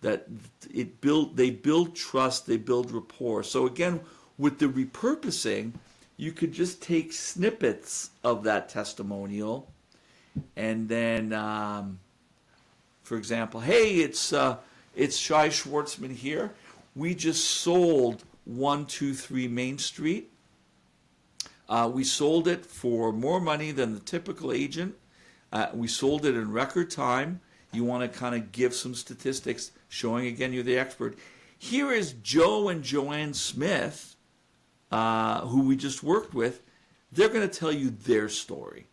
that they build trust, they build rapport. So again, with the repurposing, you could just take snippets of that testimonial, and then, for example, hey, it's Shai Schwartzman here. We just sold 123 Main Street. We sold it for more money than the typical agent. We sold it in record time. You want to kind of give some statistics showing, again, you're the expert. Here is Joe and Joanne Smith, who we just worked with. They're going to tell you their story,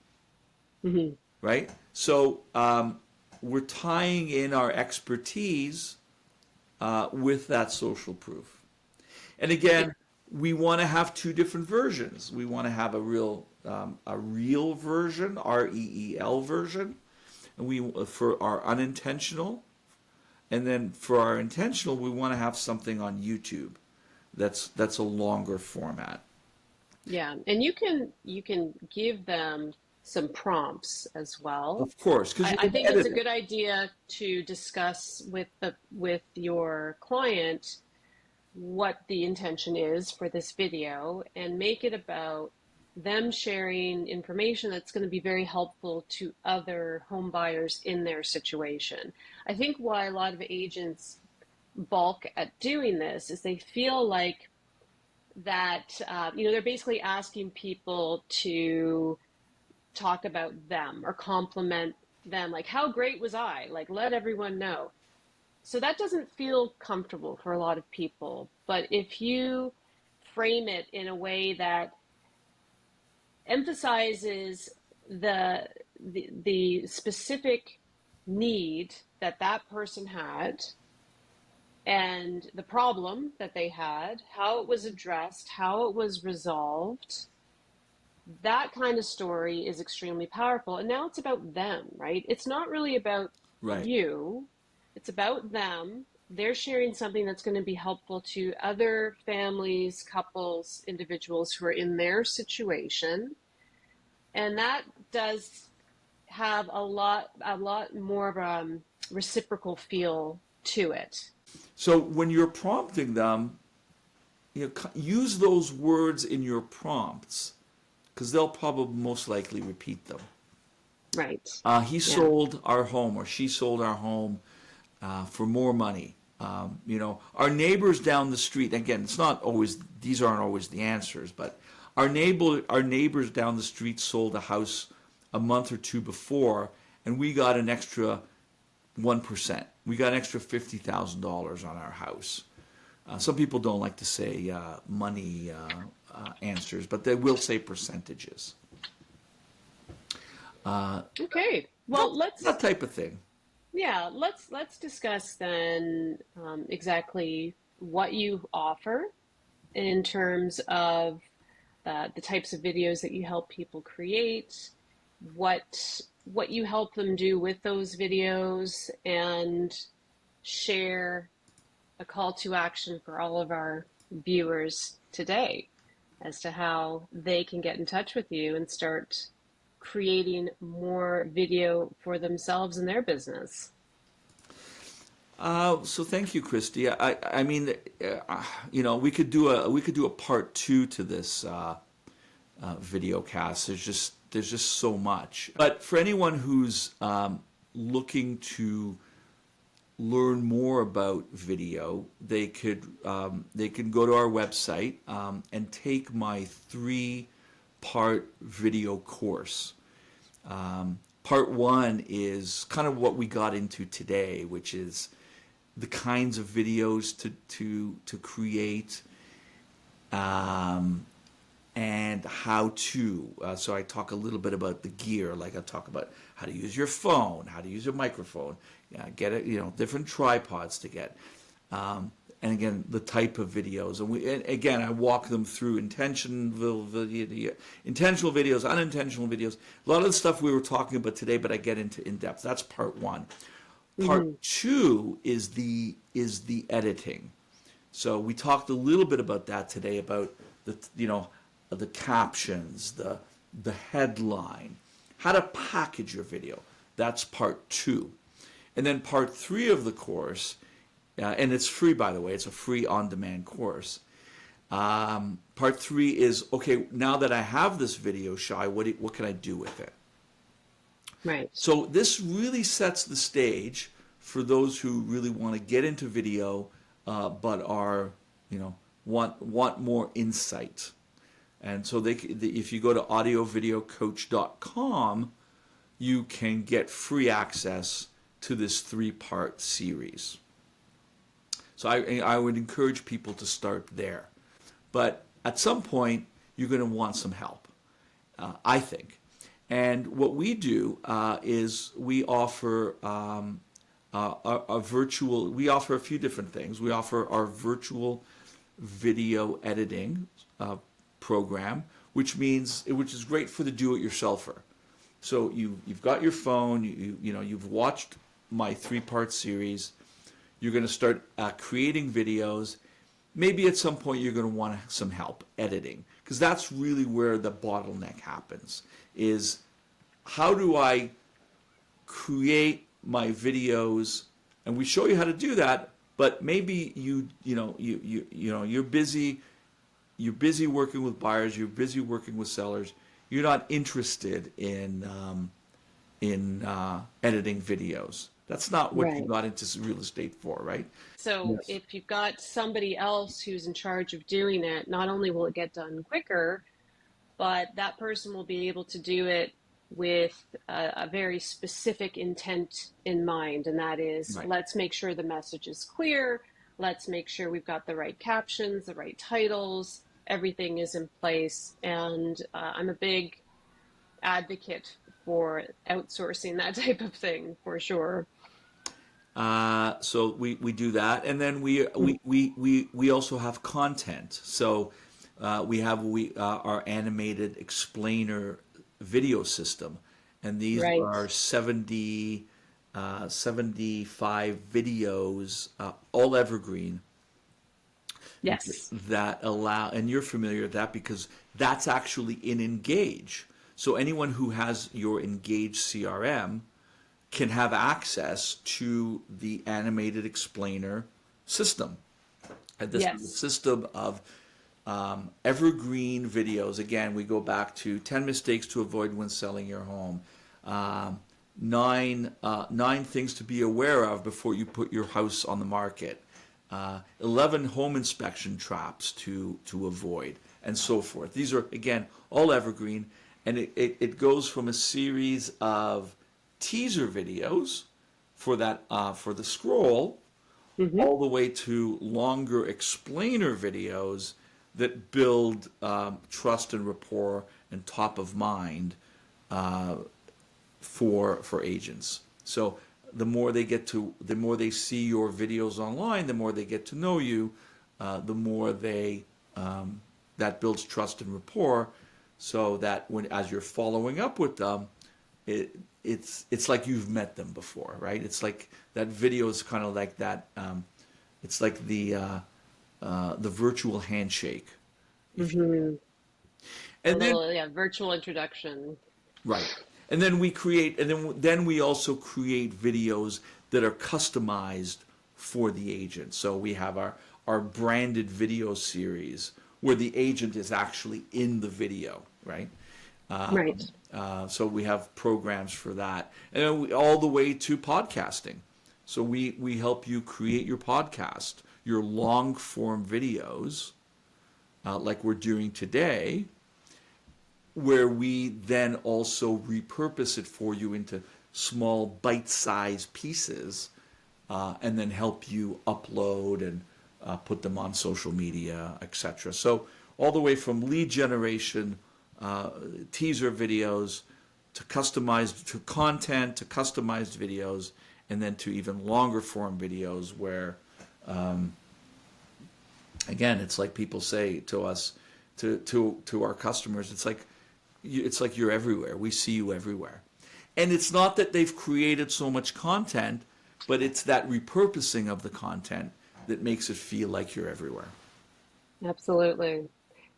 Hmm. right? So we're tying in our expertise with that social proof. And again, we want to have two different versions. We want to have a real version, REEL version, and we for our unintentional, and then for our intentional, we want to have something on YouTube that's a longer format. Yeah. And you can give them some prompts as well. Of course, because I, you I can think it's edit a it. good idea to discuss with your client what the intention is for this video and make it about them sharing information that's going to be very helpful to other home buyers in their situation. I think why a lot of agents balk at doing this is they feel like that they're basically asking people to talk about them or compliment them, like how great was I, like let everyone know. So that doesn't feel comfortable for a lot of people. But if you frame it in a way that emphasizes the specific need that that person had and the problem that they had, how it was addressed, how it was resolved, that kind of story is extremely powerful. And now it's about them, right? It's not really about Right. you, it's about them. They're sharing something that's going to be helpful to other families, couples, individuals who are in their situation. And that does have a lot more of a reciprocal feel to it. So when you're prompting them, use those words in your prompts because they'll probably most likely repeat them. Right. He Yeah. sold our home, or she sold our home for more money. Our neighbors down the street. Again, it's not always; these aren't always the answers. But our neighbors down the street sold a house a month or two before, and we got an extra 1%. We got an extra $50,000 on our house. Some people don't like to say money answers, but they will say percentages. Okay. That, Well, let's that type of thing. yeah, let's discuss then exactly what you offer in terms of the types of videos that you help people create, what you help them do with those videos, and share a call to action for all of our viewers today as to how they can get in touch with you and start creating more video for themselves and their business. So thank you, Christy. I mean, we could do a part two to this video cast. There's just so much. But for anyone who's looking to learn more about video, they can go to our website and take my 3-part video course. Part one is kind of what we got into today, which is the kinds of videos to create, and how to. So I talk a little bit about the gear, like I talk about how to use your phone, how to use your microphone, get it, different tripods to get. And again, the type of videos, and again, I walk them through intentional videos, unintentional videos. A lot of the stuff we were talking about today, but I get into in depth. That's part one. Hmm. Part two is the editing. So we talked a little bit about that today, about the captions, the headline, how to package your video. That's part two. And then part three of the course, and it's free, by the way, it's a free on-demand course. Part three is, okay, now that I have this video, Shai, what can I do with it? Right. So this really sets the stage for those who really want to get into video, but are, want more insight. And so if you go to audiovideocoach.com, you can get free access to this 3-part series. So I would encourage people to start there. But at some point, you're going to want some help, I think. And what we do is we offer we offer a few different things. We offer our virtual video editing program, which is great for the do-it-yourselfer. So you've got your phone, you've watched my 3-part series. You're going to start creating videos. Maybe at some point you're going to want some help editing, because that's really where the bottleneck happens. Is how do I create my videos? And we show you how to do that. But maybe you're busy. You're busy working with buyers. You're busy working with sellers. You're not interested in editing videos. That's not what you Right. got into real estate for, right? So Yes. if you've got somebody else who's in charge of doing it, not only will it get done quicker, but that person will be able to do it with a very specific intent in mind. And that is, Right. let's make sure the message is clear. Let's make sure we've got the right captions, the right titles, everything is in place. And I'm a big advocate for outsourcing that type of thing for sure. So we do that, and then we also have content. So we have our animated explainer video system, and these Right. are 75 videos, all evergreen, Yes. that allow, and you're familiar with that because that's actually in Engage. So anyone who has your Engage CRM can have access to the animated explainer system. And this is a Yes. system of evergreen videos. Again, we go back to 10 mistakes to avoid when selling your home, nine things to be aware of before you put your house on the market, 11 home inspection traps to avoid, and so forth. These are, again, all evergreen, and it goes from a series of teaser videos for the scroll, Hmm. all the way to longer explainer videos that build trust and rapport and top of mind for agents. So the more they see your videos online, the more they get to know you, the more that builds trust and rapport, so that as you're following up with them, it's like you've met them before, right? It's like that video is kind of like that. It's like the virtual handshake, if you Hmm. A and then little, yeah, virtual introduction. right, and then we create, and then we also create videos that are customized for the agent. So we have our branded video series where the agent is actually in the video, right? Right. So we have programs for that, and then all the way to podcasting. So we help you create your podcast, your long form videos, like we're doing today, where we then also repurpose it for you into small bite-sized pieces, and then help you upload and put them on social media, etc. So all the way from lead generation, teaser videos, to customized to content, to customized videos, and then to even longer form videos where, again, it's like people say to us, to our customers, it's like you're everywhere. We see you everywhere. And it's not that they've created so much content, but it's that repurposing of the content that makes it feel like you're everywhere. Absolutely.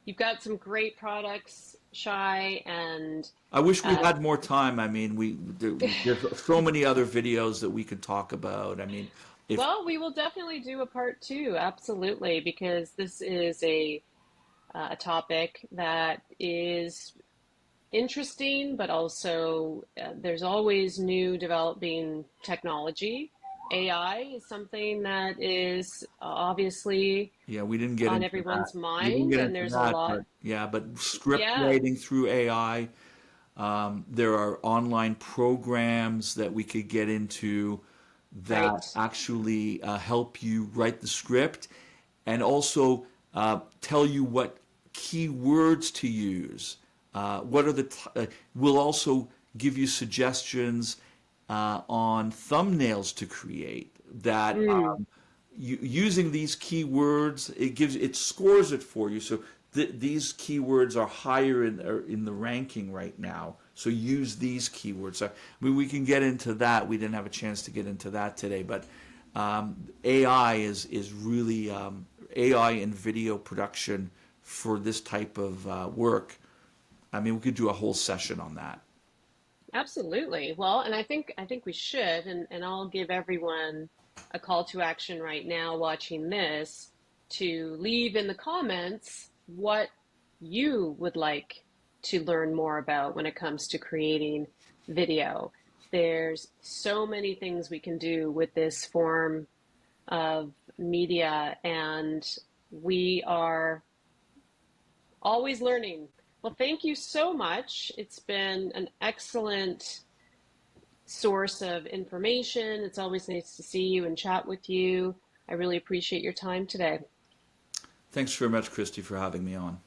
You've got some great products, Shy, and I wish we uh, had more time. I mean, there's so many other videos that we could talk about. I mean, if well, we will definitely do a part two, absolutely, because this is a topic that is interesting, but also there's always new developing technology. AI is something that is obviously yeah, we didn't get on into that. everyone's We didn't mind, get and into there's a that, lot. but yeah, but script Yeah, writing through AI. There are online programs that we could get into that right. actually help you write the script and also tell you what keywords to use. What are we'll also give you suggestions on thumbnails to create that Mm, using these keywords, it scores it for you. So these keywords are higher in the ranking right now. So use these keywords. So, I mean, we can get into that. We didn't have a chance to get into that today, but AI is really AI in video production for this type of work. I mean, we could do a whole session on that. absolutely. Well, and I think we should, and I'll give everyone a call to action right now watching this to leave in the comments what you would like to learn more about when it comes to creating video. There's so many things we can do with this form of media, and we are always learning. Well, thank you so much. It's been an excellent source of information. It's always nice to see you and chat with you. I really appreciate your time today. Thanks very much, Christy, for having me on.